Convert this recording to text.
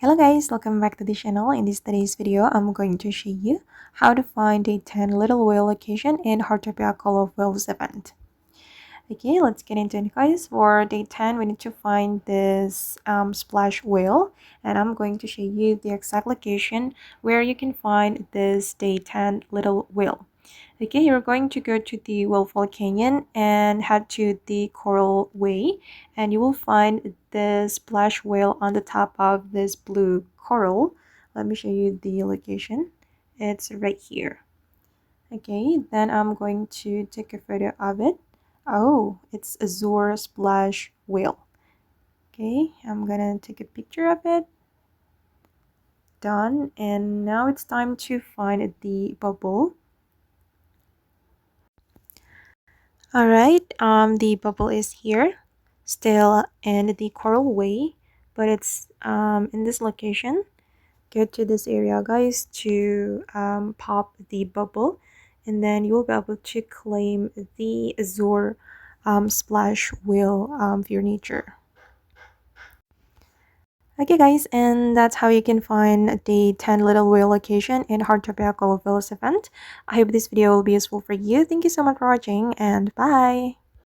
Hello guys, welcome back to the channel. In today's video, I'm going to show you how to find a 10 little whale location in Heartopia Call of Whales event. Okay, let's get into it guys. For day 10, we need to find this splash whale, and I'm going to show you the exact location where you can find this day 10 little whale. Okay, you're going to go to the Whalefall Canyon and head to the Coral Way, and you will find the splash whale on the top of this blue coral. Let me show you the location. It's right here. Okay, then I'm going to take a photo of it. Oh, it's Azure Splash Whale. Okay, I'm gonna take a picture of it. Done. And now it's time to find the bubble. Alright, the bubble is here, still in the Coral Way, but it's in this location. Go to this area, guys, to pop the bubble, and then you will be able to claim the Azure Splash Whale furniture. Okay guys, and that's how you can find the 10 little whale location in Heartopia Call of Whales event. I hope this video will be useful for you. Thank you so much for watching, and bye!